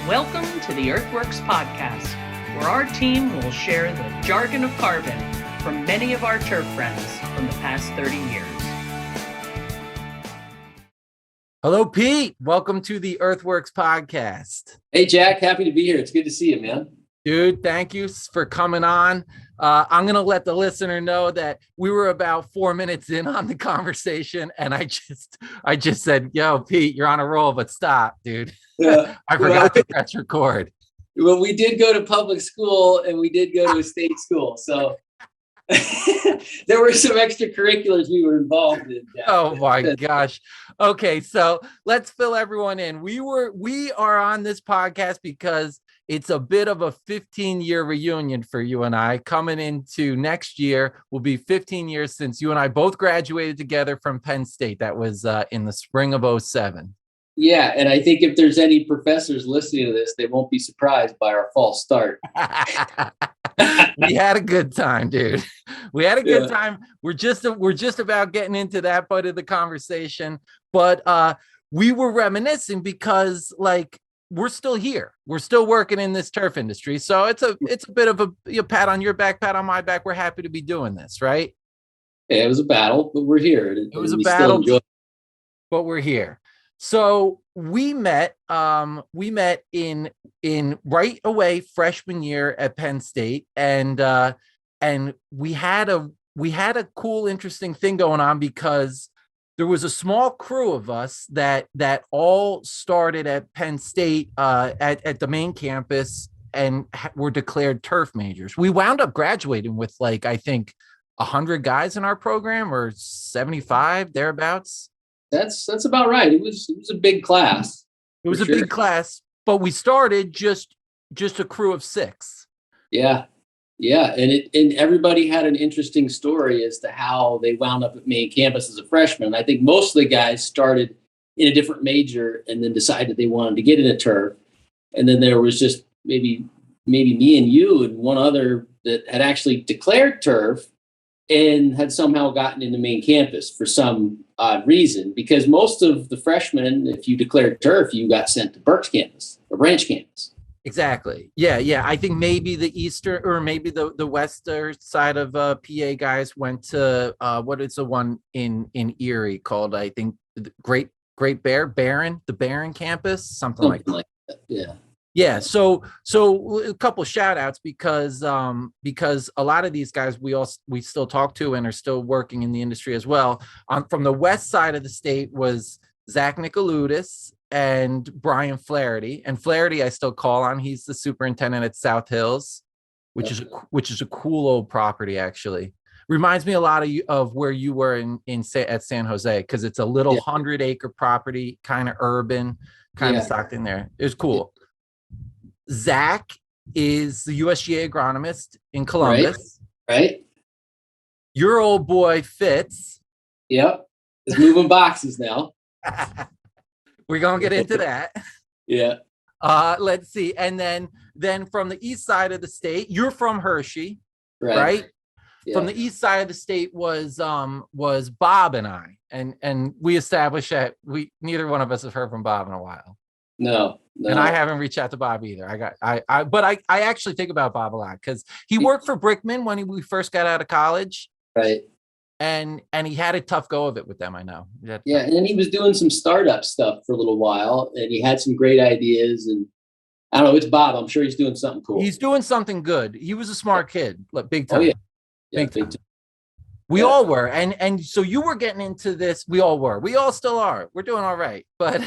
Welcome to the EarthWorks podcast, where our team will share the jargon of carbon from many of our turf friends from the past 30 years. Hello, Pete. Welcome to the EarthWorks podcast. Hey, Jack. Happy to be here. It's good to see you, man. Dude, thank you for coming on. I'm going to let the listener know that we were about 4 minutes in on the conversation, and I just said, yo, Pete, you're on a roll, but stop, dude. I forgot to press record. Well, we did go to public school, and we did go to a state school, so there were some extracurriculars we were involved in. Jack. Oh my gosh. Okay, so let's fill everyone in. We are on this podcast because it's a bit of a 15-year reunion for you and I. Coming into next year will be 15 years since you and I both graduated together from Penn State. That was in the spring of 2007. Yeah, and I think if there's any professors listening to this, they won't be surprised by our false start. We had a good time, dude. We had a good time. We're just about getting into that part of the conversation, but we were reminiscing because, like, we're still here. We're still working in this turf industry. So it's a bit of a pat on your back, pat on my back. We're happy to be doing this, right? Yeah, it was a battle, but we're here. It was a battle, but we're here. So we met in right away freshman year at Penn State, and we had a cool, interesting thing going on because there was a small crew of us that all started at Penn State at the main campus and were declared turf majors. We wound up graduating with, like, I think 100 guys in our program, or 75 thereabouts. That's about right. It was a big class. It was a big class, but we started just a crew of 6. Yeah. Yeah, and everybody had an interesting story as to how they wound up at main campus as a freshman. I think most of the guys started in a different major and then decided they wanted to get into turf. And then there was just maybe me and you and one other that had actually declared turf and had somehow gotten into main campus for some odd reason, because most of the freshmen, if you declared turf, you got sent to Berks campus or branch campus. Exactly. Yeah. I think maybe the eastern or maybe the western side of PA guys went to what is the one in Erie called, I think, the Great Barron, the Barron campus, something like that. Yeah. Yeah. So a couple of shout outs because a lot of these guys we still talk to and are still working in the industry as well. From the west side of the state was Zach Nicoludis and Brian Flaherty. And Flaherty I still call on. He's the superintendent at South Hills, which is a cool old property, actually. Reminds me a lot of where you were at San Jose, because it's a little 100-acre property, kind of urban, kind of stocked in there. It was cool. Zach is the USGA agronomist in Columbus. Right. Your old boy Fitz. Yep. Is moving boxes now. We're going to get into that. Yeah. Let's see. And then from the east side of the state, you're from Hershey, right? Yeah. From the east side of the state was Bob and I. And we established that neither one of us have heard from Bob in a while. No. And I haven't reached out to Bob either. But I actually think about Bob a lot because he worked for Brickman when we first got out of college. Right. And he had a tough go of it with them, I know. Yeah, and then he was doing some startup stuff for a little while, and he had some great ideas. And I don't know, it's Bob. I'm sure he's doing something cool. He's doing something good. He was a smart kid, like, big time. Oh, yeah. Big time. We all were. And so you were getting into this. We all were. We all still are. We're doing all right. But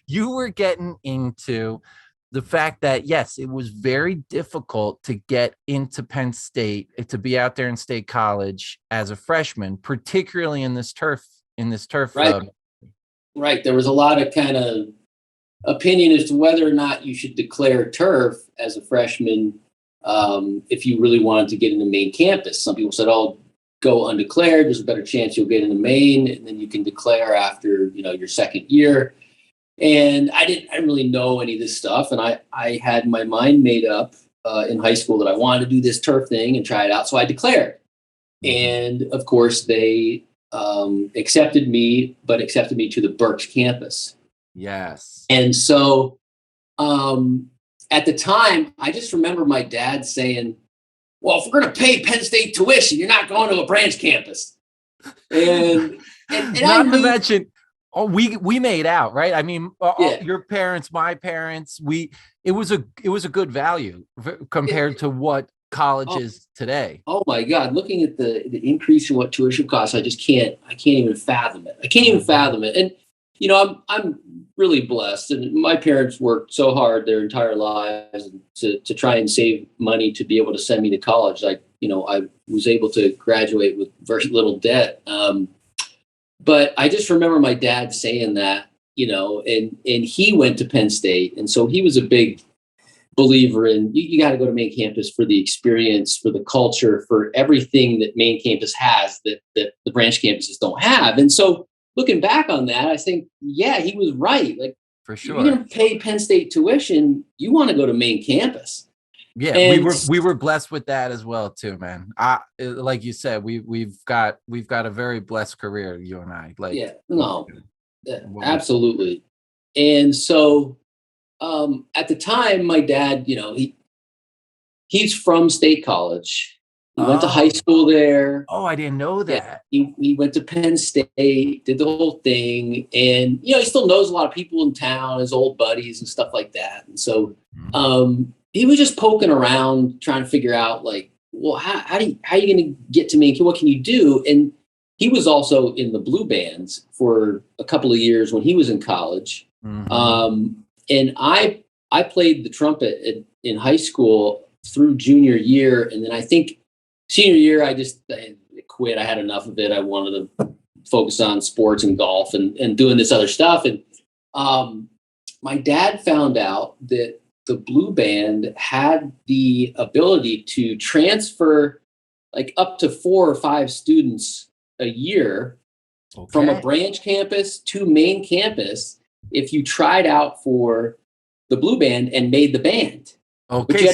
you were getting into the fact that, yes, it was very difficult to get into Penn State, to be out there in State College as a freshman, particularly in this turf. Right. Right. There was a lot of kind of opinion as to whether or not you should declare turf as a freshman if you really wanted to get into main campus. Some people said, "Oh, go undeclared. There's a better chance you'll get into main, and then you can declare after your second year." And I didn't really know any of this stuff. And I had my mind made up in high school that I wanted to do this turf thing and try it out. So I declared. And of course, they accepted me to the Berks campus. Yes. And so at the time, I just remember my dad saying, well, if we're going to pay Penn State tuition, you're not going to a branch campus. And Not to mention, we made out, right? I mean, Yeah. your parents, my parents, it was a good value compared to what college is today. Oh my God. Looking at the increase in what tuition costs, I can't even fathom it. I can't even fathom it. And, you know, I'm really blessed, and my parents worked so hard their entire lives to try and save money to be able to send me to college. Like, you know, I was able to graduate with very little debt. But I just remember my dad saying that, you know, and he went to Penn State. And so he was a big believer in you got to go to main campus for the experience, for the culture, for everything that main campus has that the branch campuses don't have. And so looking back on that, I think, yeah, he was right. Like, for sure, you're going to pay Penn State tuition, you want to go to main campus. Yeah, and we were blessed with that as well too, man. Like you said, we've got a very blessed career, you and I. Like, yeah, no, absolutely. And so at the time, my dad, you know, he's from State College. He went to high school there. Oh, I didn't know that. Yeah, he went to Penn State, did the whole thing, and you know, he still knows a lot of people in town, his old buddies and stuff like that. And so he was just poking around, trying to figure out, like, well, how are you going to get to main? What can you do? And he was also in the blue bands for a couple of years when he was in college. And I played the trumpet in high school through junior year, and then I think senior year I quit. I had enough of it. I wanted to focus on sports and golf and doing this other stuff. And my dad found out that the blue band had the ability to transfer like up to 4 or 5 students a year from a branch campus to main campus if you tried out for the blue band and made the band. Okay.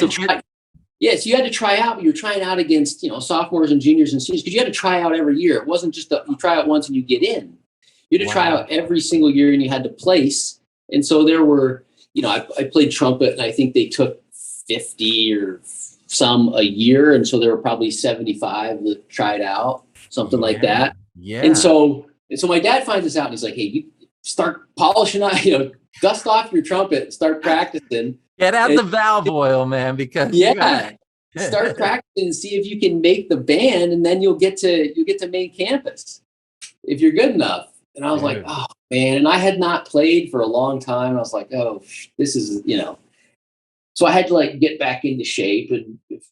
Yes, you had to try out, but you were trying out against, you know, sophomores and juniors and seniors, because you had to try out every year. It wasn't just you try out once and you get in. You had to try out every single year, and you had to place. And so there were, you know, I played trumpet, and I think they took 50 or some a year. And so there were probably 75 that tried out, something like that. Yeah. And so my dad finds this out, and he's like, hey, you start polishing out, you know, dust off your trumpet, start practicing. Get out the valve oil, man, because start practicing and see if you can make the band, and then you'll get to main campus if you're good enough. And I was like, oh man, and I had not played for a long time. I was like, oh, this is, you know. So I had to like get back into shape. And if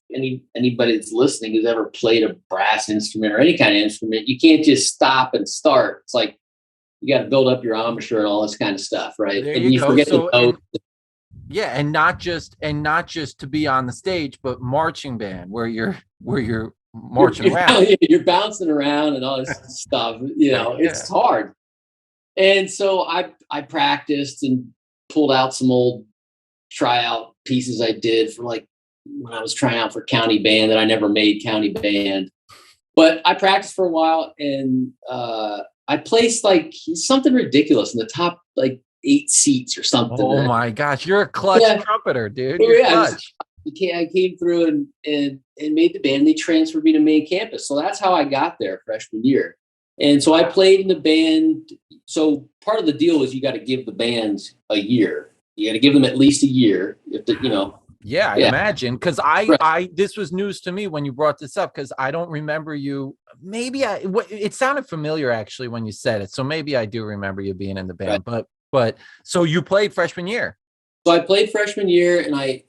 anybody that's listening has ever played a brass instrument or any kind of instrument, you can't just stop and start. It's like you got to build up your embouchure and all this kind of stuff, right? There and you forget the notes. Yeah, and not just to be on the stage, but marching band where you're marching around. You're bouncing around and all this stuff. You know, it's hard. And so I practiced and pulled out some old tryout pieces I did for like when I was trying out for county band that I never made county band. But I practiced for a while, and I placed like something ridiculous in the top like 8 seats or something. Oh my gosh, you're a clutch trumpeter, dude. I came through and made the band. They transferred me to main campus. So that's how I got there freshman year. And so I played in the band. So part of the deal is you got to give the bands a year. You got to give them at least a year. If the, you know. Yeah, I imagine, because this was news to me when you brought this up, because I don't remember you. Maybe it sounded familiar actually when you said it. So maybe I do remember you being in the band. But so you played freshman year. So I played freshman year, and I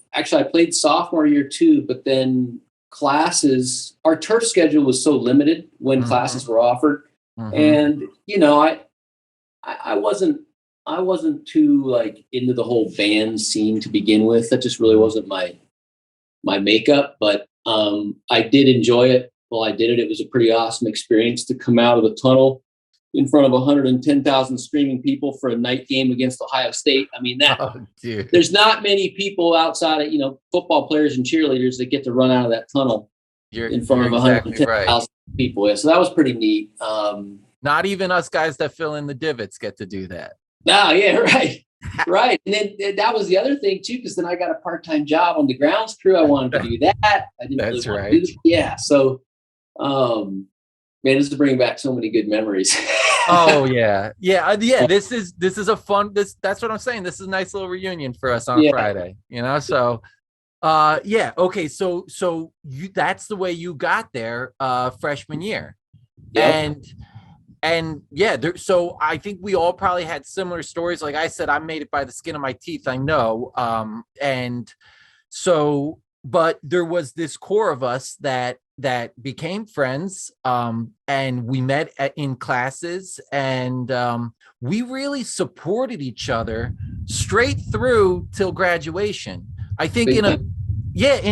played sophomore year too. But then classes, our turf schedule was so limited when classes were offered, and you know, I wasn't too like into the whole band scene to begin with. That just really wasn't my makeup. But I did enjoy it while I did it. It was a pretty awesome experience to come out of the tunnel in front of 110,000 screaming people for a night game against Ohio State. I mean, there's not many people outside of, you know, football players and cheerleaders that get to run out of that tunnel in front of 110,000 people. Yeah, so that was pretty neat. Not even us guys that fill in the divots get to do that. No, yeah, right. Right. And then that was the other thing too, because then I got a part-time job on the grounds crew. I wanted to do that. I didn't That's really want right. to do yeah. So man, this is bringing back so many good memories. Oh yeah. Yeah. This is a fun that's what I'm saying. This is a nice little reunion for us on a Yeah. Friday, so yeah, okay. So you that's the way you got there freshman year. Yep. And yeah, so I think we all probably had similar stories. Like I said, I made it by the skin of my teeth, I know. And so, but there was this core of us that became friends, and we met in classes, and we really supported each other straight through till graduation. I think in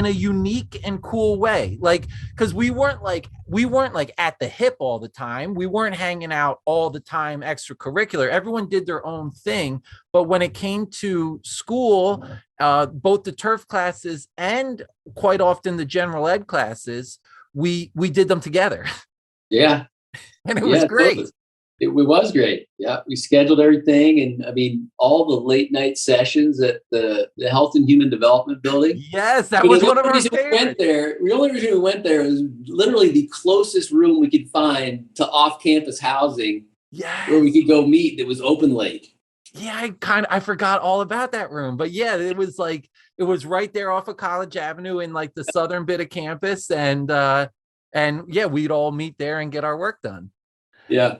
a unique and cool way, like, because we weren't like at the hip all the time. We weren't hanging out all the time extracurricular. Everyone did their own thing. But when it came to school, both the turf classes and quite often the general ed classes, we did them together. Yeah. And it was great. It was great. Yeah, we scheduled everything, and I mean, all the late night sessions at the Health and Human Development Building. Yes, that was one of our favorites. The only reason we went there was literally the closest room we could find to off-campus housing. Yes. Where we could go meet. That was open late. Yeah, I forgot all about that room, but yeah, it was right there off of College Avenue in like the southern bit of campus, and yeah, we'd all meet there and get our work done. Yeah.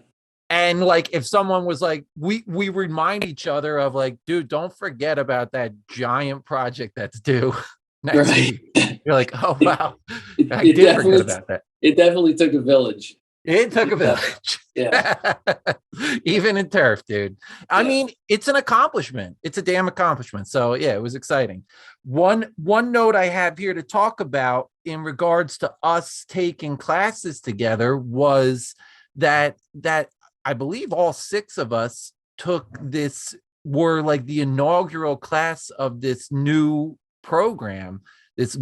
And like, if someone was like, we remind each other of like, dude, don't forget about that giant project that's due next week. You're like, oh wow, I did forget about that. It definitely took a village. It took a village. Yeah. Even in turf, dude. I mean, it's an accomplishment. It's a damn accomplishment. So yeah, it was exciting. One note I have here to talk about in regards to us taking classes together was that I believe all 6 of us were like the inaugural class of this new program, this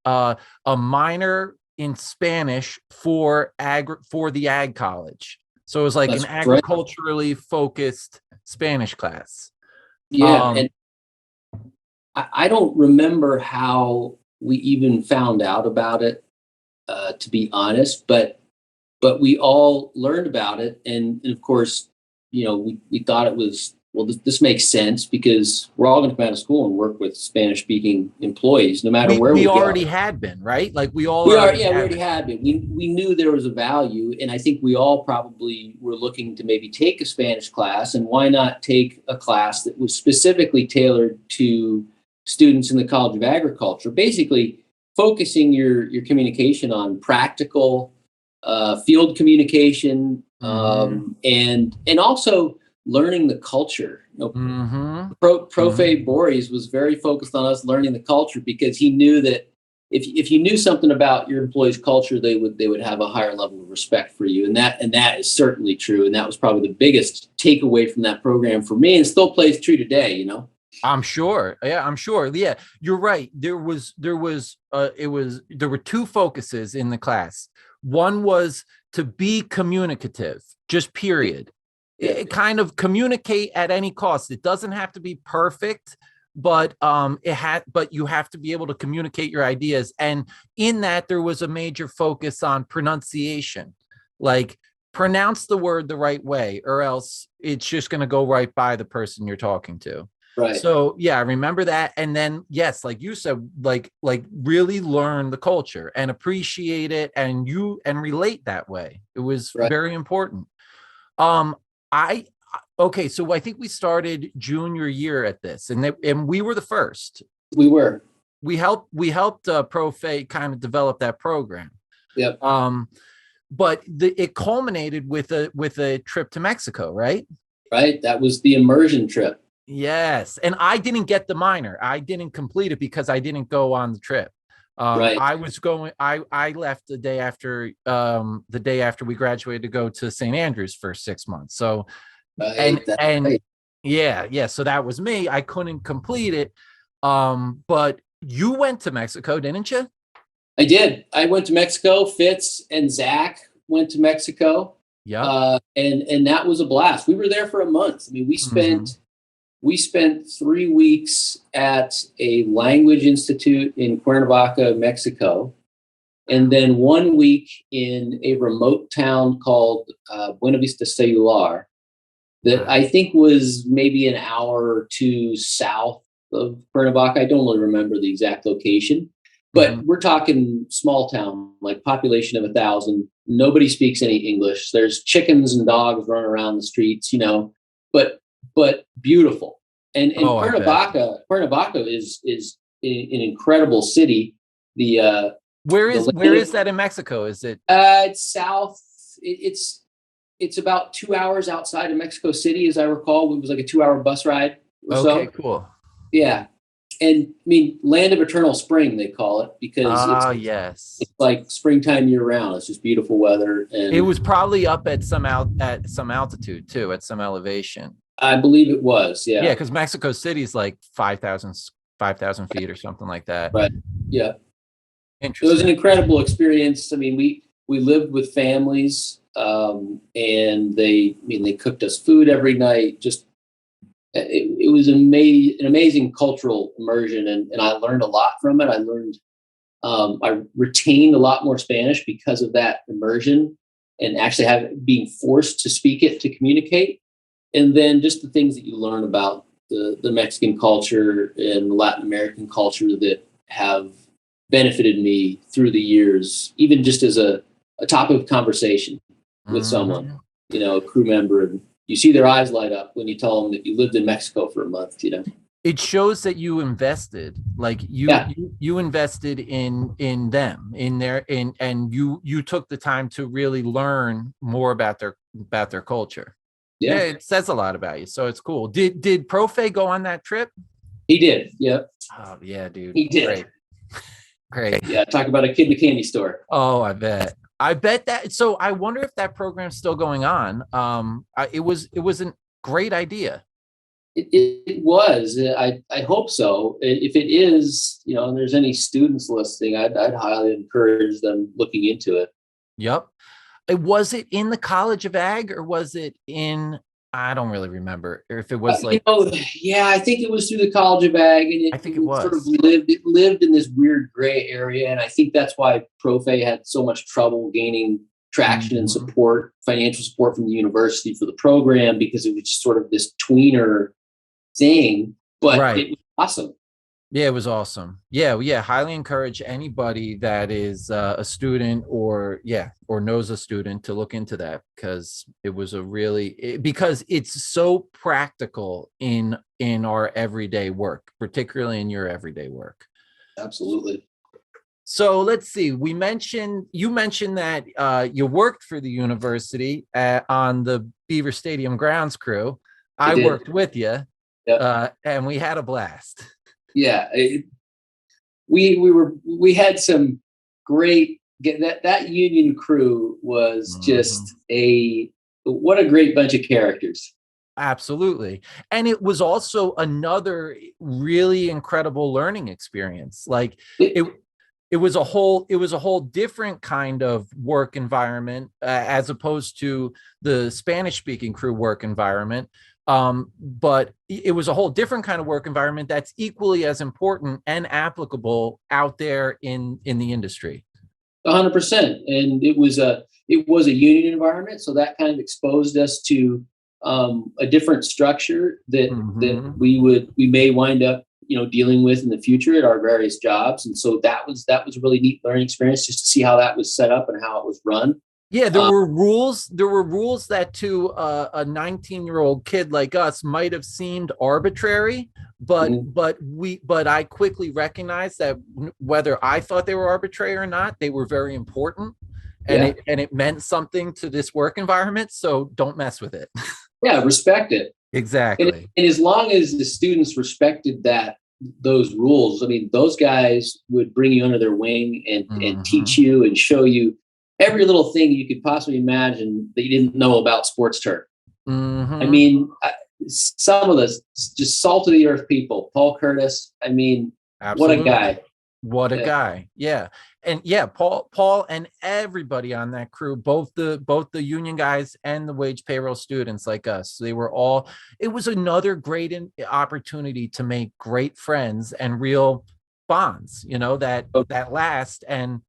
a minor in Spanish for the ag college. So it was like an agriculturally focused Spanish class. Yeah, and I don't remember how we even found out about it, to be honest, but we all learned about it, and of course, we thought it was, well, this makes sense because we're all going to come out of school and work with Spanish-speaking employees, no matter where we go. We already had been, right? Like we already had been. We knew there was a value, and I think we all probably were looking to maybe take a Spanish class, and why not take a class that was specifically tailored to students in the College of Agriculture, basically focusing your communication on practical field communication, and also learning the culture. Profe Boris was very focused on us learning the culture, because he knew that if you knew something about your employees' culture, they would have a higher level of respect for you, and that is certainly true. And that was probably the biggest takeaway from that program for me, and still plays true today. I'm sure. Yeah, I'm sure. Yeah, you're right. There were 2 focuses in the class. One was to be communicative, just period. It kind of communicate at any cost. It doesn't have to be perfect, but you have to be able to communicate your ideas. And in that, there was a major focus on pronunciation, like pronounce the word the right way, or else it's just going to go right by the person you're talking to. Right. So yeah, I remember that. And then yes, like you said, like really learn the culture and appreciate it, and relate that way. It was very important. Okay, so I think we started junior year at this, and we were the first. We helped Profe kind of develop that program. Yep. But it culminated with a trip to Mexico, right? Right. That was the immersion trip. Yes, and I didn't get the minor. I didn't complete it because I didn't go on the trip. I was going. I left the day after we graduated to go to St. Andrews for 6 months. So, yeah. So that was me. I couldn't complete it. But you went to Mexico, didn't you? I did. I went to Mexico. Fitz and Zach went to Mexico. Yeah. And that was a blast. We were there for a month. I mean, we spent 3 weeks at a language institute in Cuernavaca, Mexico, and then 1 week in a remote town called Buena Vista Celular that I think was maybe an hour or two south of Cuernavaca. I don't really remember the exact location, but we're talking small town, like population of 1,000. Nobody speaks any English. There's chickens and dogs running around the streets, but beautiful. And Cuernavaca is an incredible city. Where is that in Mexico? Is it? It's south. It's about 2 hours outside of Mexico City, as I recall. It was like a 2-hour bus ride. Okay, cool. Yeah. And I mean, land of eternal spring, they call it, because yes, it's like springtime year round. It's just beautiful weather. And it was probably up at some altitude too, at some elevation. I believe it was. Yeah. Yeah. Cause Mexico City is like 5,000 feet or something like that. Right. Yeah. Interesting. It was an incredible experience. I mean, we lived with families, and they cooked us food every night. Just, it was an amazing cultural immersion, and I learned a lot from it. I retained a lot more Spanish because of that immersion, and actually being forced to speak it to communicate. And then just the things that you learn about the Mexican culture and Latin American culture that have benefited me through the years, even just as a topic of conversation with someone, a crew member, and you see their eyes light up when you tell them that you lived in Mexico for a month. It shows that you invested, like you invested in them, and you took the time to really learn more about their culture. Yeah, it says a lot about you, so it's cool. Did Profe go on that trip? He did. Yeah. Oh yeah, dude. He did. Great. Yeah, talk about a kid in a candy store. Oh, I bet that. So I wonder if that program's still going on. It was a great idea. It was. I hope so. If it is, and there's any students listening, I'd highly encourage them looking into it. Yep. Was it in the College of Ag, or was it in? I don't really remember if it was like. I think it was through the College of Ag, and I think it was sort of lived in this weird gray area, and I think that's why Profe had so much trouble gaining traction and support, financial support from the university for the program, because it was just sort of this tweener thing. But it was awesome. Yeah, it was awesome. Yeah. Highly encourage anybody that is a student or knows a student to look into that, because it was because it's so practical in our everyday work, particularly in your everyday work. Absolutely. So let's see. You mentioned that you worked for the university on the Beaver Stadium grounds crew. I worked with you, and we had a blast. Yeah, we had some great. That union crew was just what a great bunch of characters. Absolutely. And it was also another really incredible learning experience. Like it was a whole different kind of work environment as opposed to the Spanish speaking crew work environment. But it was a whole different kind of work environment that's equally as important and applicable out there in the industry. 100%. And it was a union environment. So that kind of exposed us to a different structure that we may wind up, dealing with in the future at our various jobs. And so that was a really neat learning experience, just to see how that was set up and how it was run. Yeah, there were rules that to a 19-year-old kid like us might have seemed arbitrary, but I quickly recognized that whether I thought they were arbitrary or not, they were very important, and it meant something to this work environment. So don't mess with it. Yeah, respect it. Exactly. And as long as the students respected those rules, I mean, those guys would bring you under their wing and teach you and show you every little thing you could possibly imagine that you didn't know about sports turf. I mean, some of the just salt of the earth people, Paul Curtis. I mean, Absolutely. What a guy. What a guy. Yeah. And yeah, Paul and everybody on that crew, both the union guys and the wage payroll students like us, they were all, it was another great opportunity to make great friends and real bonds, that last, and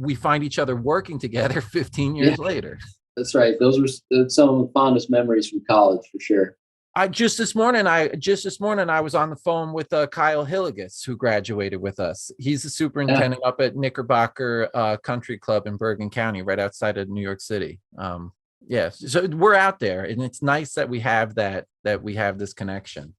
we find each other working together 15 years later. That's right. Those were some of the fondest memories from college, for sure. Just this morning, I was on the phone with Kyle Higgins, who graduated with us. He's the superintendent up at Knickerbocker Country Club in Bergen County, right outside of New York City. So we're out there, and it's nice that we have that we have this connection.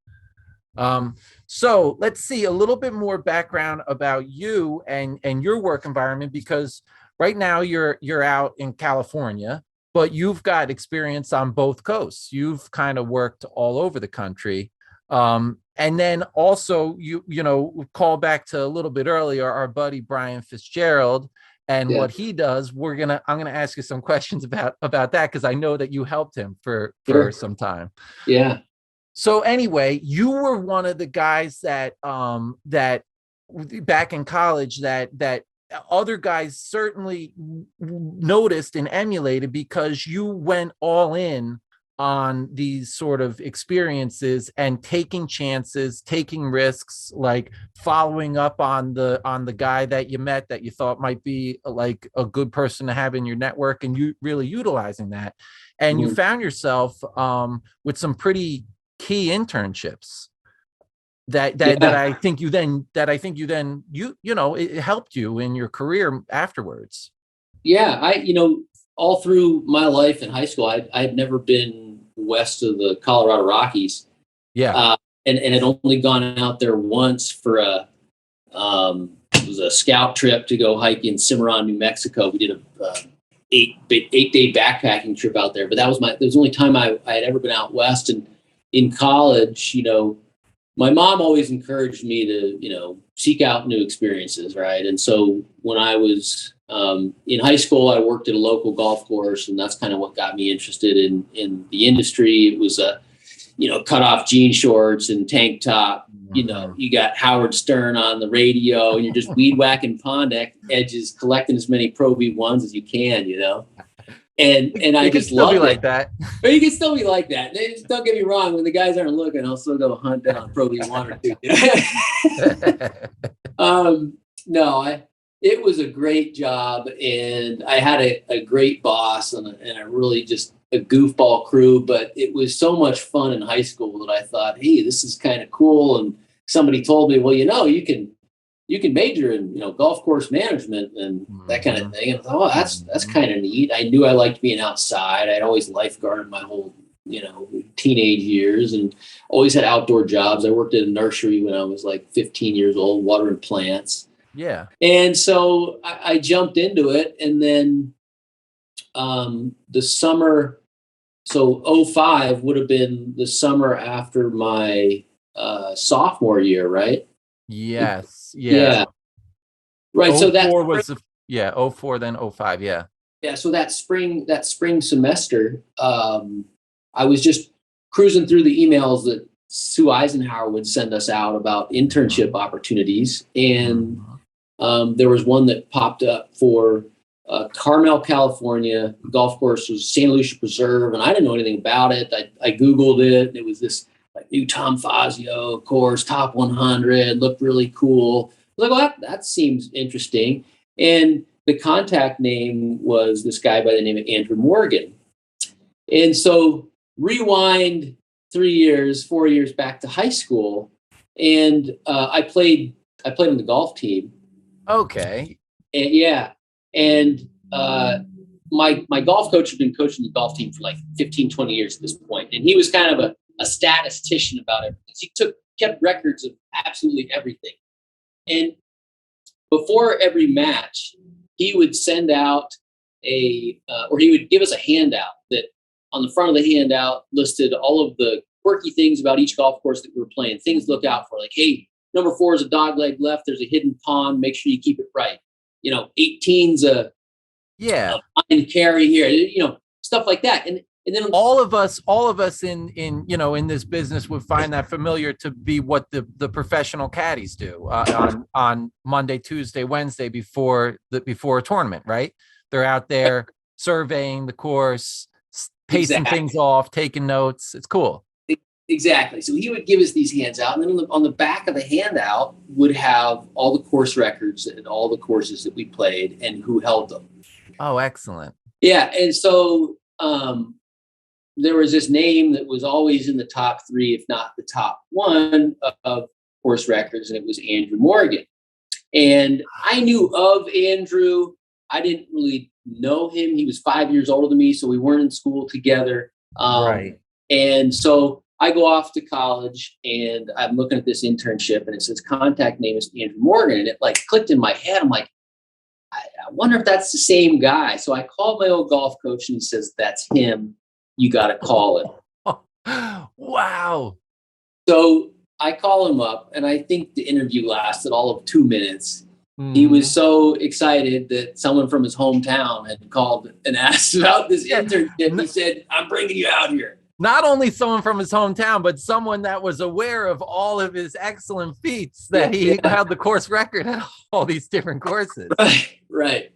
So let's see a little bit more background about you and your work environment, because right now you're out in California, but you've got experience on both coasts. You've kind of worked all over the country. And then also you call back to a little bit earlier, our buddy Brian Fitzgerald and what he does. I'm going to ask you some questions about that, because I know that you helped him for some time. Yeah. So anyway, you were one of the guys that back in college that other guys certainly noticed and emulated, because you went all in on these sort of experiences and taking chances, taking risks, like following up on the guy that you met that you thought might be like a good person to have in your network, and you really utilizing that. And you found yourself with some pretty key internships that I think you then it helped you in your career afterwards. Yeah, all through my life in high school, I had never been west of the Colorado Rockies. Yeah, and had only gone out there once for it was a scout trip to go hike in Cimarron, New Mexico. We did a 8-day backpacking trip out there, but that was the only time I had ever been out west. And in college, my mom always encouraged me to, seek out new experiences, right? And so when I was in high school, I worked at a local golf course, and that's kind of what got me interested in the industry. It was cut off jean shorts and tank top. You got Howard Stern on the radio, and you're just weed whacking pond edges, collecting as many Pro V1s as you can, And I just love it. Like that. But you can still be like that. Just don't get me wrong. When the guys aren't looking, I'll still go hunt down a Pro V1 or two. It was a great job, and I had a great boss and a really just a goofball crew. But it was so much fun in high school that I thought, hey, this is kind of cool. And somebody told me, well, you can major in, golf course management and that kind of thing. And I thought, that's kind of neat. I knew I liked being outside. I'd always lifeguarded my whole, teenage years, and always had outdoor jobs. I worked at a nursery when I was like 15 years old, watering plants. Yeah. And so I jumped into it. And then the summer, so 2005 would have been the summer after my sophomore year, right? Yes. Yeah. Right. So that was 2004, then 2005. Yeah. Yeah. So that spring semester, I was just cruising through the emails that Sue Eisenhower would send us out about internship opportunities. And there was one that popped up for Carmel, California. The golf course was Santa Lucia Preserve, and I didn't know anything about it. I Googled it, and it was this new Tom Fazio course, top 100, looked really cool. I was like, well, that seems interesting. And the contact name was this guy by the name of Andrew Morgan. And so rewind 4 years back to high school, and I played on the golf team. Okay. And my golf coach had been coaching the golf team for like 15, 20 years at this point. And he was kind of a statistician about everything. He kept records of absolutely everything. And before every match, he would send out or he would give us a handout that on the front of the handout listed all of the quirky things about each golf course that we were playing, things to look out for. Like, hey, number 4 is a dog leg left. There's a hidden pond. Make sure you keep it right. 18's a fine carry here, stuff like that. And And then all of us in this business would find that familiar to be what the professional caddies do on Monday, Tuesday, Wednesday before a tournament, right? They're out there surveying the course, pacing things off, taking notes. It's cool. Exactly. So he would give us these hands out, and then on the back of the handout would have all the course records and all the courses that we played and who held them. Oh, excellent. Yeah. And so there was this name that was always in the top 3, if not the top 1 of course records, and it was Andrew Morgan. And I knew of Andrew. I didn't really know him. He was 5 years older than me, so we weren't in school together. Right. And so I go off to college, and I'm looking at this internship, and it says contact name is Andrew Morgan, and it like clicked in my head. I'm like, I wonder if that's the same guy. So I called my old golf coach, and he says, "That's him. You got to call him." Wow. So I call him up, and I think the interview lasted all of 2 minutes. He was so excited that someone from his hometown had called and asked about this internship. He said, "I'm bringing you out here." Not only someone from his hometown, but someone that was aware of all of his excellent feats, that he held the course record at all these different courses. Right.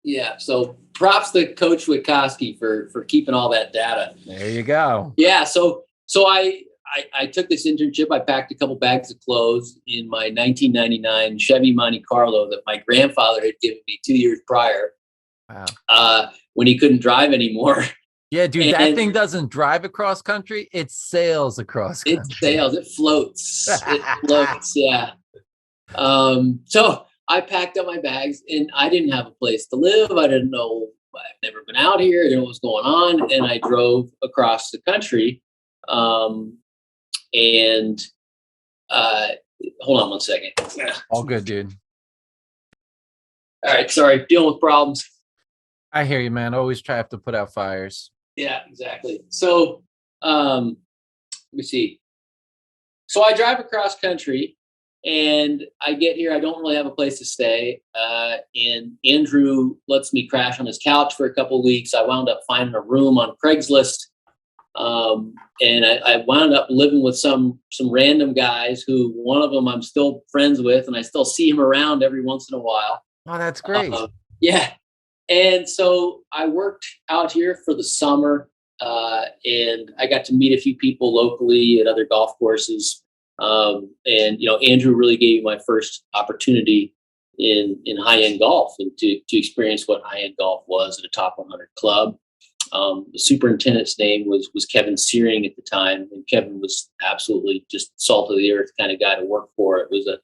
Yeah. So props to Coach Witkowski for keeping all that data. There you go. Yeah. So I took this internship. I packed a couple bags of clothes in my 1999 Chevy Monte Carlo that my grandfather had given me 2 years prior. Wow. When he couldn't drive anymore. Yeah, dude, that thing doesn't drive across country. It sails across country. It sails. It floats. It floats. Yeah. So I packed up my bags, and I didn't have a place to live. I didn't know. I've never been out here. I didn't know what was going on. And I drove across the country. And hold on one second. All good, dude. All right. Sorry. Dealing with problems. I hear you, man. Always try to put out fires. Yeah, exactly. So, let me see. So I drive across country, and I get here. I don't really have a place to stay. And Andrew lets me crash on his couch for a couple of weeks. I wound up finding a room on Craigslist. And I wound up living with some random guys who, one of them I'm still friends with, and I still see him around every once in a while. Oh, that's great. Yeah. And so I worked out here for the summer, and I got to meet a few people locally at other golf courses. And, Andrew really gave me my first opportunity in high-end golf, and to experience what high-end golf was at a top 100 club. The superintendent's name was Kevin Searing at the time, and Kevin was absolutely just salt of the earth kind of guy to work for. It was a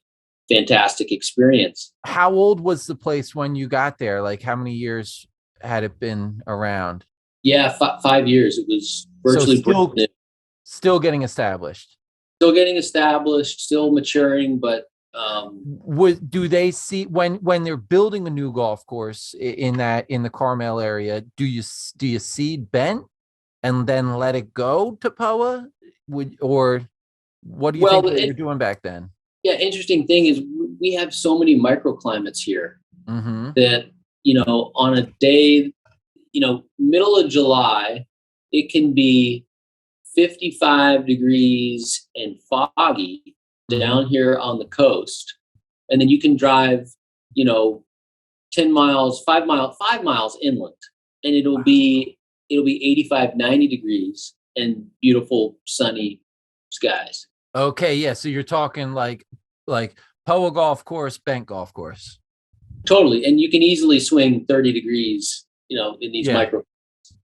fantastic experience. How old was the place when you got there? Like, how many years had it been around? Yeah, 5 years. It was virtually still getting established. Still getting established, still maturing, but do they see when they're building a new golf course in the Carmel area? Do you seed bent and then let it go to POA? Or what do you think they were doing back then? Yeah, interesting thing is we have so many microclimates here that, on a day, middle of July, it can be 55 degrees and foggy down here on the coast. And then you can drive, 10 miles, 5 miles inland, and it'll be 85, 90 degrees and beautiful sunny skies. Okay, yeah. So you're talking like POA golf course, bent golf course. Totally, and you can easily swing 30 degrees, in these micro.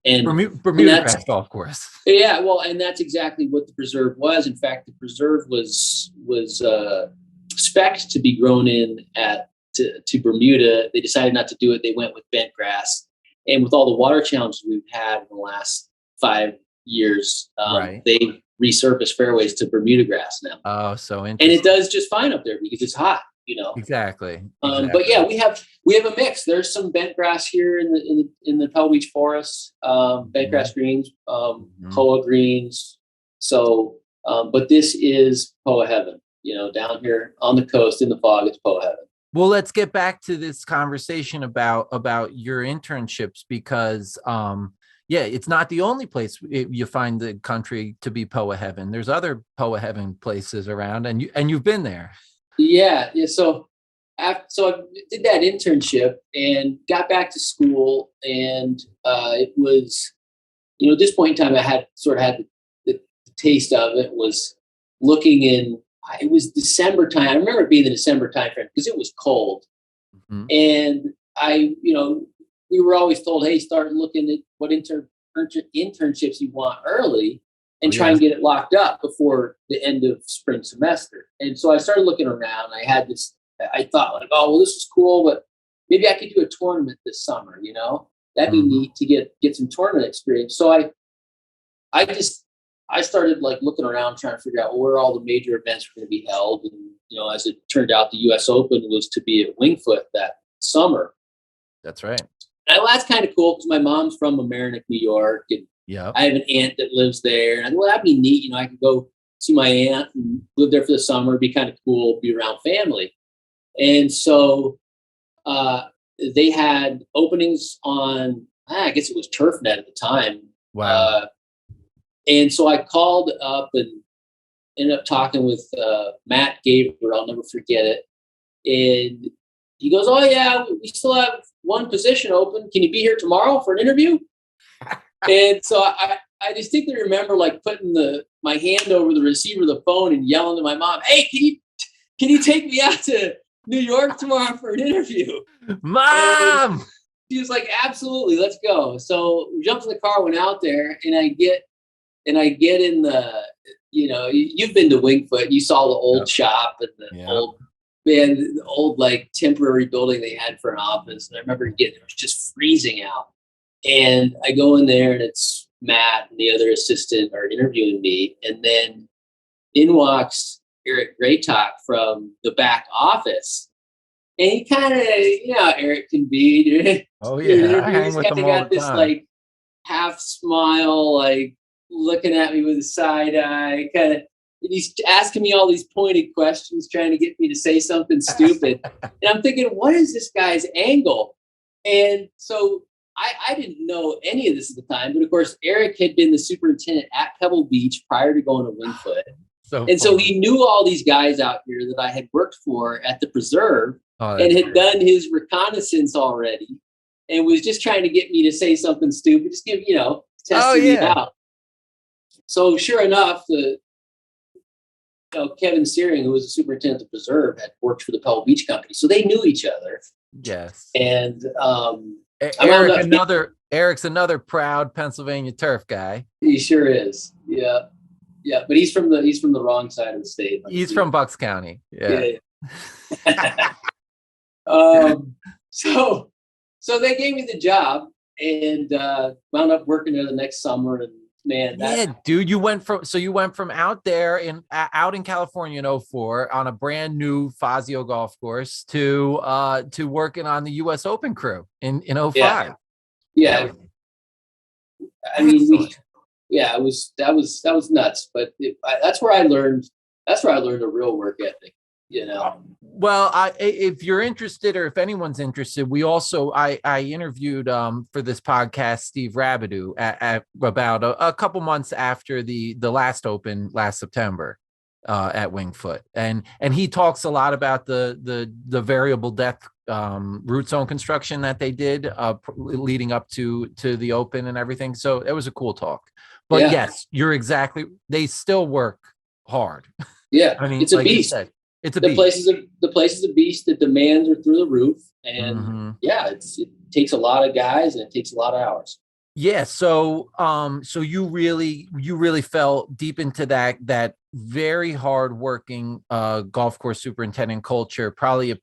And Bermuda grass golf course. Yeah, well, and that's exactly what the preserve was. In fact, the preserve was spec'd to be grown in to Bermuda. They decided not to do it. They went with bent grass, and with all the water challenges we've had in the last 5 years, they resurfaced fairways to Bermuda grass now. Oh, so interesting. And it does just fine up there because it's hot, Exactly. But yeah, we have a mix. There's some bent grass here in the Pebble Beach Forest, bent grass greens, POA greens. So, but this is POA heaven. Down here on the coast in the fog, it's POA heaven. Well, let's get back to this conversation about your internships, because yeah, it's not the only place you find the country to be POA heaven. There's other POA heaven places around, and you've been there. Yeah. So I did that internship and got back to school, and it was, at this point in time, I had the taste of it. Was looking in. It was December time. I remember it being the December time frame because it was cold, and we were always told, hey, start looking at what internships you want early and try and get it locked up before the end of spring semester. And so I started looking around. I had this, I thought like, oh, well, this is cool, but maybe I could do a tournament this summer, that'd be neat to get some tournament experience. So I started like looking around, trying to figure out where all the major events were going to be held. And, as it turned out, the US Open was to be at Wingfoot that summer. That's right. And that's kind of cool because my mom's from Mamaroneck, New York, and I have an aunt that lives there. And I thought, well, that'd be neat. I could go see my aunt and live there for the summer. It'd be kind of cool, be around family. And so they had openings on, I guess it was TurfNet at the time. Wow. And so I called up and ended up talking with Matt Gaber. I'll never forget it. And he goes, oh, yeah, we still have one position open. Can you be here tomorrow for an interview? And so I distinctly remember like putting my hand over the receiver of the phone and yelling to my mom, hey, can you take me out to New York tomorrow for an interview? Mom! And she was like, absolutely, let's go. So we jumped in the car, went out there, and I get in the, you've been to Wingfoot, you saw the old shop and the old like temporary building they had for an office. And I remember it was just freezing out. And I go in there and it's Matt and the other assistant are interviewing me. And then in walks Eric Graytalk from the back office. And he kind of, Eric can be, dude. Oh yeah. I hang he's with kind them of all got the this time. like half smile, like looking at me with a side eye, kind of. And he's asking me all these pointed questions, trying to get me to say something stupid. And I'm thinking, what is this guy's angle? And so I didn't know any of this at the time. But, of course, Eric had been the superintendent at Pebble Beach prior to going to Wingfoot. So he knew all these guys out here that I had worked for at the preserve and had done his reconnaissance already and was just trying to get me to say something stupid, just testing me out. So sure enough, Kevin Searing, who was the superintendent of the preserve, had worked for the Pebble Beach Company. So they knew each other. Yes. And Eric's another proud Pennsylvania turf guy. He sure is. Yeah. Yeah. But he's from the wrong side of the state. He's from Bucks County. Yeah. So they gave me the job and wound up working there the next summer. And man, dude, you went from out there out in California in 2004 on a brand new Fazio golf course to working on the US Open crew in 2005. Yeah. I mean, that was nuts, but that's where I learned a real work ethic, Well, if you're interested, or if anyone's interested, we also I interviewed for this podcast Steve Rabideau at about a couple months after the last Open last September at Wingfoot, and he talks a lot about the variable depth root zone construction that they did leading up to the Open and everything. So it was a cool talk. But yes, you're exactly. They still work hard. Yeah, I mean, it's a like beast. It's a beast. The place is a beast. The demands are through the roof, and it takes a lot of guys and it takes a lot of hours. Yeah. So you really fell deep into that very hard working golf course superintendent culture, probably in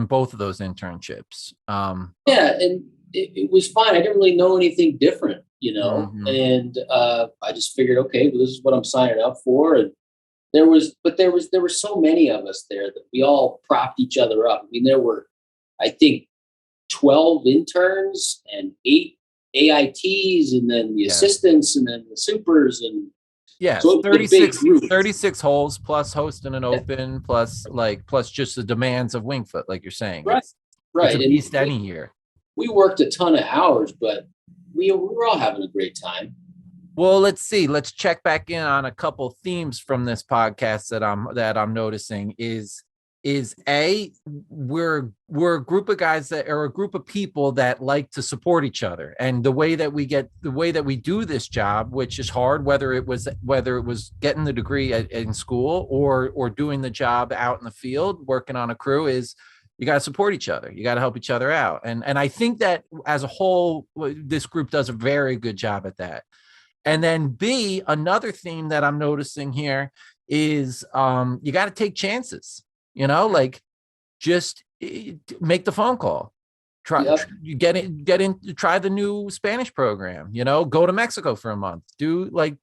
both of those internships. And it was fine. I didn't really know anything different, and I just figured, okay, well, this is what I'm signing up for. And there were so many of us there that we all propped each other up. I mean, there were, I think, 12 interns and 8 AITs, and then the assistants, and then the supers, and so 36 holes plus hosting an Open plus just the demands of Wingfoot, like you're saying. Right. It's a beast any year. We worked a ton of hours, but we were all having a great time. Well, let's see. Let's check back in on a couple themes from this podcast that I'm noticing is we're a group of guys that are a group of people that like to support each other, and the way that we do this job, which is hard, whether it was getting the degree in school or doing the job out in the field working on a crew, is you got to support each other. You got to help each other out, and I think that as a whole, this group does a very good job at that. And then B, another theme that I'm noticing here is you got to take chances, like just make the phone call, try the new Spanish program, go to Mexico for a month,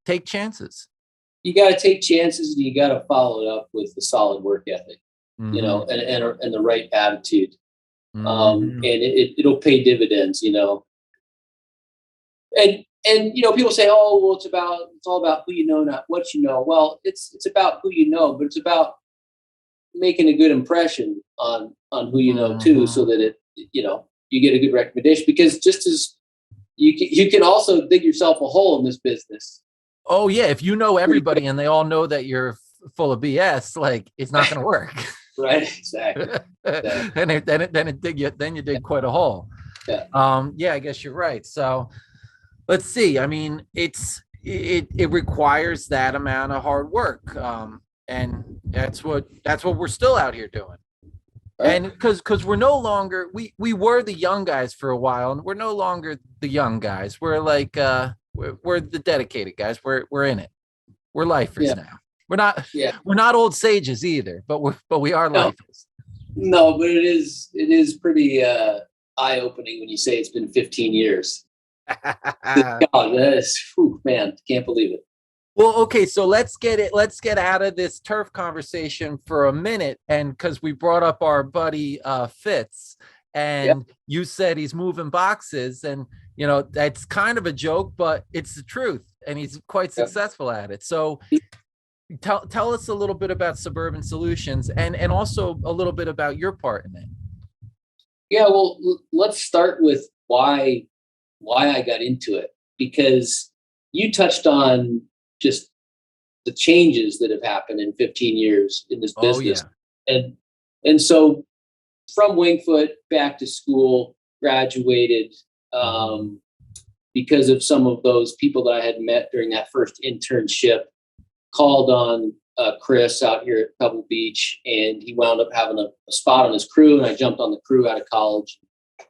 take chances. You got to take chances, and you got to follow it up with a solid work ethic, and the right attitude. And it'll pay dividends, And people say, "Oh, well, it's all about who you know, not what you know." Well, it's about who you know, but it's about making a good impression on who you know too, so that you get a good recommendation. Because just as you can also dig yourself a hole in this business. Oh yeah, if you know everybody and they all know that you're full of BS, it's not going to work. Right, exactly. Then you dig quite a hole. Yeah. I guess you're right. So. Let's see. I mean, it requires that amount of hard work, and that's what we're still out here doing. Right. And because we're no longer we were the young guys for a while, and we're no longer the young guys. We're we're the dedicated guys. We're in it. We're lifers now. We're not old sages either, but we are lifers. No, but it is pretty eye opening when you say it's been 15 years. God, man, can't believe it. Well, okay, so let's get out of this turf conversation for a minute, and because we brought up our buddy Fitz, and you said he's moving boxes, and that's kind of a joke, but it's the truth, and he's quite successful at it. So tell us a little bit about Suburban Solutions, and also a little bit about your part in it. Yeah, well, let's start with why I got into it, because you touched on just the changes that have happened in 15 years in this business. And so from Wingfoot back to school, graduated because of some of those people that I had met during that first internship, called on Chris out here at Pebble Beach, and he wound up having a spot on his crew, and I jumped on the crew out of college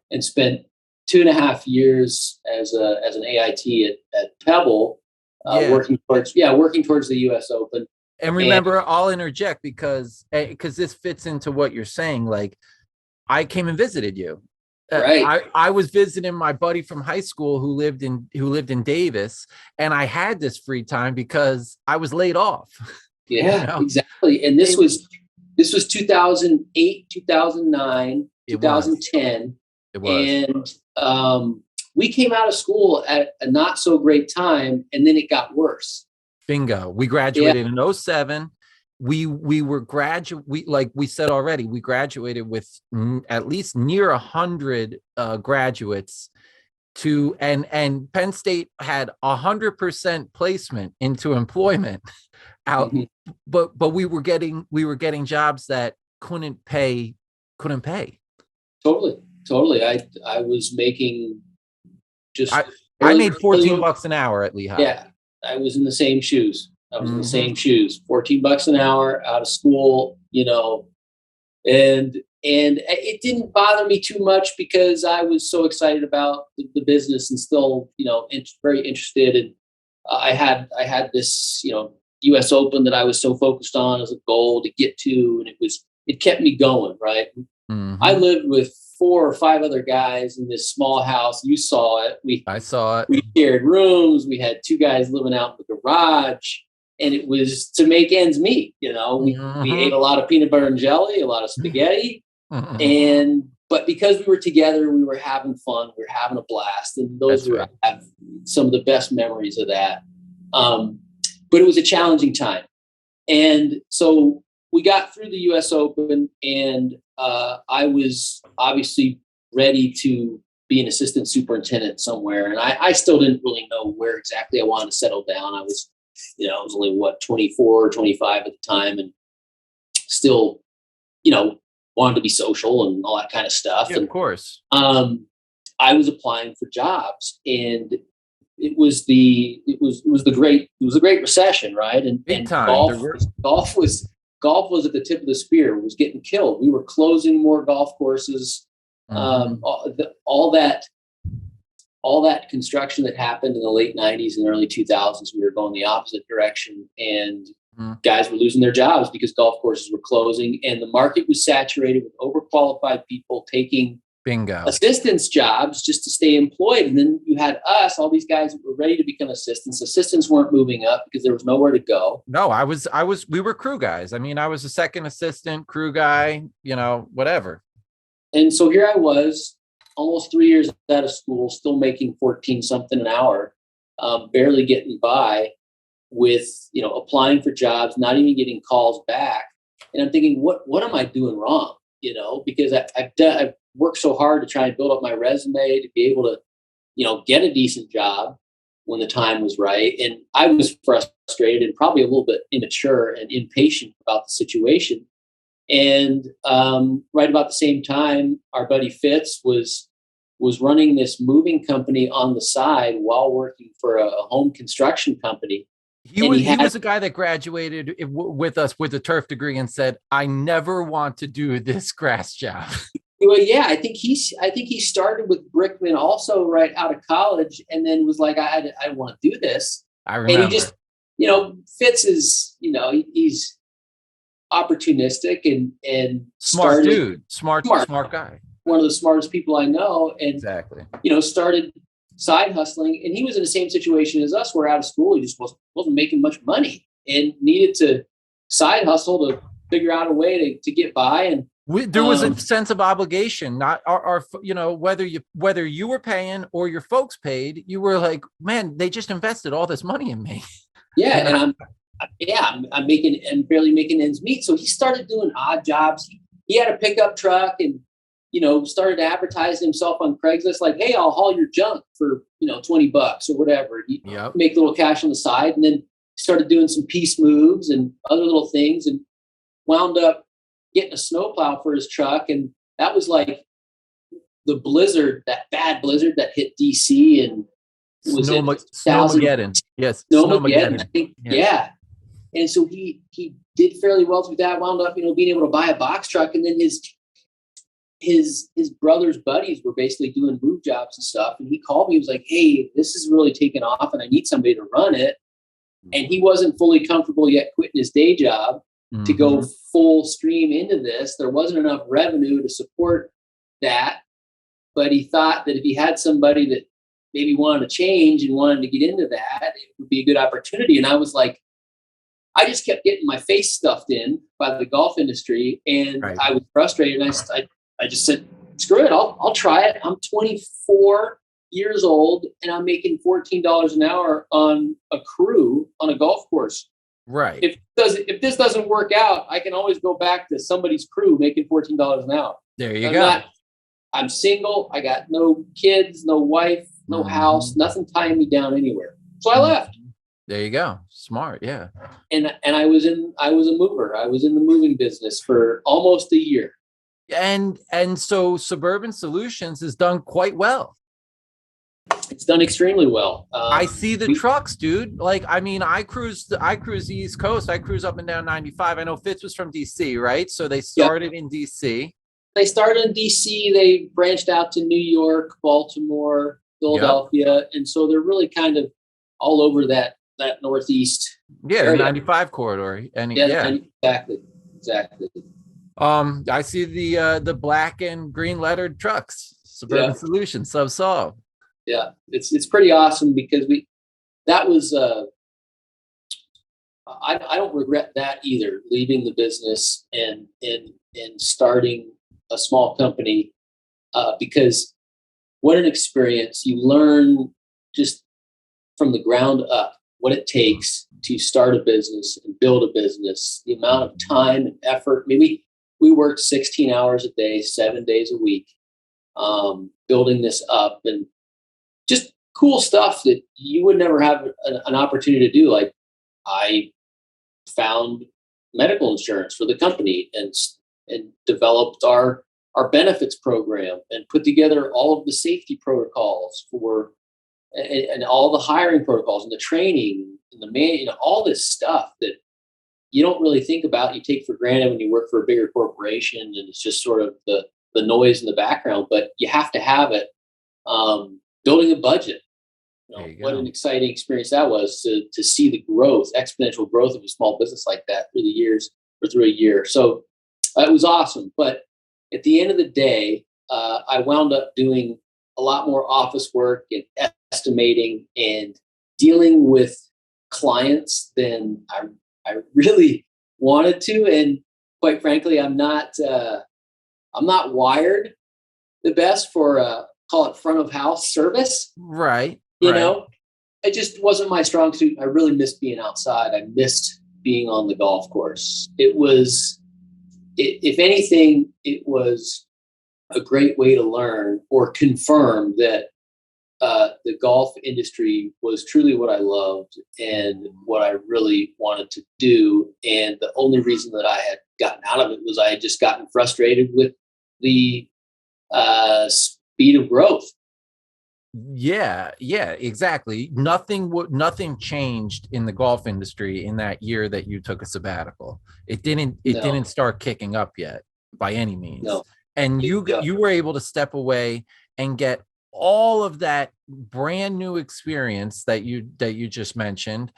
and spent 2.5 years as an AIT at Pebble, working towards the U.S. Open. And remember, I'll interject because this fits into what you're saying. I came and visited you. Right. I was visiting my buddy from high school who lived in Davis, and I had this free time because I was laid off. Yeah, exactly. And this was 2008, 2009, 2010. It was. And we came out of school at a not so great time, and then it got worse. Bingo. We graduated in 2007. We were like we said already, we graduated with at least near 100 graduates and Penn State had 100% placement into employment out, but we were getting jobs that couldn't pay. Totally. I was making I made $14 an hour at Lehigh. Yeah, I was in the same shoes. in the same shoes. $14 an hour out of school, and it didn't bother me too much because I was so excited about the business and still, very interested. And I had this, U.S. Open that I was so focused on as a goal to get to, and it kept me going. Right. I lived with 4 or 5 other guys in this small house. You saw it. I saw it. We shared rooms. We had 2 guys living out in the garage, and it was to make ends meet. We ate a lot of peanut butter and jelly, a lot of spaghetti, but because we were together, we were having fun. We were having a blast, and those were some of the best memories of that. But it was a challenging time, and so we got through the U.S. Open, and I was obviously ready to be an assistant superintendent somewhere. And I still didn't really know where exactly I wanted to settle down. I was only 24 or 25 at the time, and still, wanted to be social and all that kind of stuff. Yeah, and of course. I was applying for jobs, and it was the great recession, right? And Big time. golf was at the tip of the spear. It was getting killed. We were closing more golf courses. All that construction that happened in the late 90s and early 2000s, we were going the opposite direction, and guys were losing their jobs because golf courses were closing, and the market was saturated with overqualified people taking assistants jobs just to stay employed. And then you had us, all these guys that were ready to become assistants. Assistants weren't moving up because there was nowhere to go. No, we were crew guys. I mean, I was a second assistant, crew guy, whatever. And so here I was, almost 3 years out of school, still making 14 something an hour, barely getting by with, applying for jobs, not even getting calls back. And I'm thinking, what am I doing wrong? Because I've worked so hard to try and build up my resume to be able to, get a decent job when the time was right. And I was frustrated and probably a little bit immature and impatient about the situation. And right about the same time, our buddy Fitz was running this moving company on the side while working for a home construction company. He was a guy that graduated with us with a turf degree and said, "I never want to do this grass job." Well, yeah, I think he started with Brickman also right out of college, and then was like, I want to do this. I remember. And he just, Fitz is, he's opportunistic and smart dude, smart guy. One of the smartest people I know, and exactly, started side hustling. And he was in the same situation as us. We're out of school. He just wasn't making much money and needed to side hustle to figure out a way to get by. And there was a sense of obligation, not our whether you were paying or your folks paid, you were like, man, they just invested all this money in me. Yeah. And I'm barely making ends meet. So he started doing odd jobs. He had a pickup truck and, started advertising himself on Craigslist, like, hey, I'll haul your junk for, $20 or whatever. Yep. Make a little cash on the side. And then started doing some piece moves and other little things, and wound up getting a snowplow for his truck. And that was like the blizzard, that bad blizzard that hit DC, and was Snowmageddon. Yes. Snowmageddon, I think. Yeah. And so he did fairly well through that, wound up, being able to buy a box truck. And then his brother's buddies were basically doing move jobs and stuff. And he called me, he was like, hey, this is really taking off and I need somebody to run it. And he wasn't fully comfortable yet quitting his day job to go full stream into this. There wasn't enough revenue to support that. But he thought that if he had somebody that maybe wanted to change and wanted to get into that, it would be a good opportunity. And I was like, I just kept getting my face stuffed in by the golf industry, and I was frustrated. And I just said, screw it, I'll try it. I'm 24 years old and I'm making $14 an hour on a crew on a golf course. Right. If this doesn't work out, I can always go back to somebody's crew making $14 an hour. There you go. I'm single. I got no kids, no wife, no house, nothing tying me down anywhere. So I left. There you go. Smart. Yeah. And I was a mover. I was in the moving business for almost a year. And so Suburban Solutions has done quite well. It's done extremely well. I see the trucks, dude. Like, I mean, I cruise the East Coast. I cruise up and down 95. I know Fitz was from DC, right? So they started in DC. They started in DC. They branched out to New York, Baltimore, Philadelphia. And so they're really kind of all over that Northeast. Yeah, area. The 95 corridor. And Exactly. I see the black and green lettered trucks, Suburban Solutions, Subsolve. Yeah, it's pretty awesome because I don't regret that either, leaving the business and starting a small company, because what an experience. You learn just from the ground up what it takes to start a business and build a business, the amount of time and effort. Maybe we worked 16 hours a day, 7 days a week. building this up, and just cool stuff that you would never have an opportunity to do. Like, I found medical insurance for the company and developed our benefits program and put together all of the safety protocols and all the hiring protocols and the training and all this stuff that you don't really think about, you take for granted when you work for a bigger corporation, and it's just sort of the noise in the background, but you have to have it. Building a budget. What an exciting experience that was to see the exponential growth of a small business like that through a year. So it was awesome. But at the end of the day, I wound up doing a lot more office work and estimating and dealing with clients than I really wanted to. And quite frankly, I'm not wired the best for call it front of house service. Right. You know, it just wasn't my strong suit. I really missed being outside. I missed being on the golf course. If anything, it was a great way to learn or confirm that the golf industry was truly what I loved and what I really wanted to do. And the only reason that I had gotten out of it was I had just gotten frustrated with the speed of growth. Yeah, exactly. Nothing changed in the golf industry in that year that you took a sabbatical. It didn't start kicking up yet by any means. No. And you were able to step away and get all of that brand new experience that you just mentioned,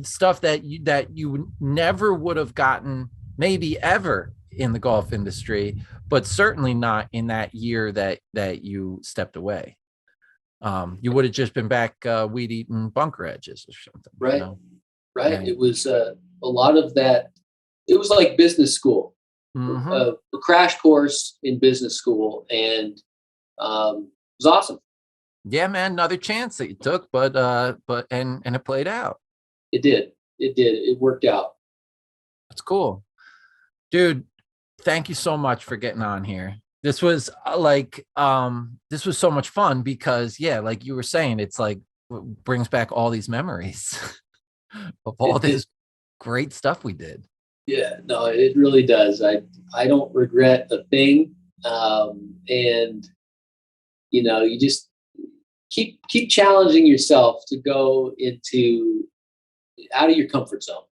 stuff that you never would have gotten maybe ever in the golf industry, but certainly not in that year that you stepped away. You would have just been back weed eating bunker edges or something. Right. You know? Right. And it was a lot of that. It was like business school, a crash course in business school, and it was awesome. Yeah, man, another chance that you took, but it played out. It did. It worked out. That's cool, dude. Thank you so much for getting on here. This was this was so much fun because, yeah, like you were saying, it's like brings back all these memories of all this great stuff we did. Yeah, no, it really does. I don't regret a thing. And you just keep challenging yourself to go out of your comfort zone.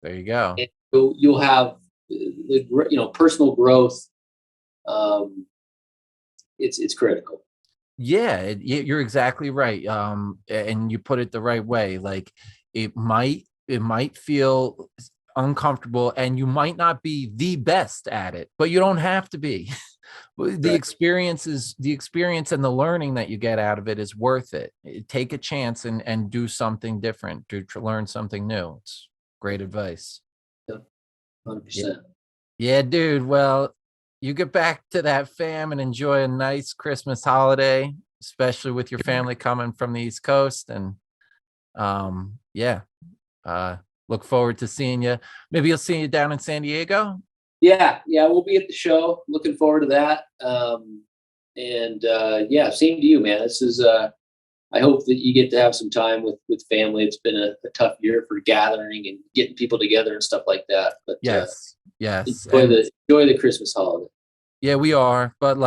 There you go. And you'll have the personal growth. It's critical. Yeah, you're exactly right. And you put it the right way. Like it might feel uncomfortable and you might not be the best at it, but you don't have to be. The experience and the learning that you get out of it is worth it. Take a chance and do something different, to learn something new. It's great advice. Yep. 100%. Yeah, dude. Well, you get back to that fam and enjoy a nice Christmas holiday, especially with your family coming from the East Coast. And look forward to seeing you. Maybe you'll see you down in San Diego. Yeah, we'll be at the show. Looking forward to that. Same to you, man. This is I hope that you get to have some time with family. It's been a tough year for gathering and getting people together and stuff like that. But yes. Enjoy the Christmas holiday. Yeah, we are. But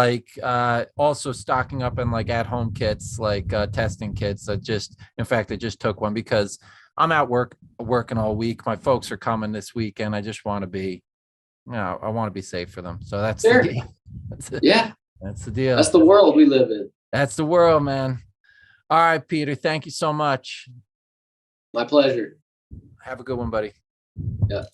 also stocking up on at-home kits, testing kits. I just took one because I'm out working all week. My folks are coming this weekend. I just want to be, I want to be safe for them. So that's the deal. That's it. Yeah. That's the deal. That's the world we live in. That's the world, man. All right, Peter. Thank you so much. My pleasure. Have a good one, buddy. Yeah.